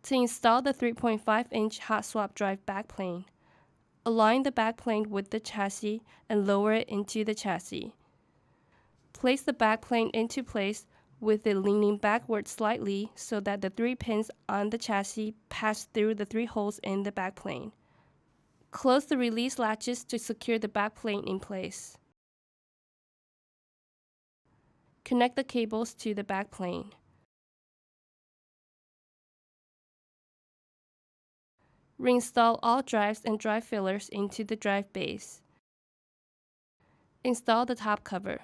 To install the 3.5-inch hot swap drive backplane, align the backplane with the chassis and lower it into the chassis. Place the backplane into place with it leaning backward slightly so that the 3 pins on the chassis pass through the 3 holes in the backplane. Close the release latches to secure the backplane in place. Connect the cables to the backplane. Reinstall all drives and drive fillers into the drive base. Install the top cover.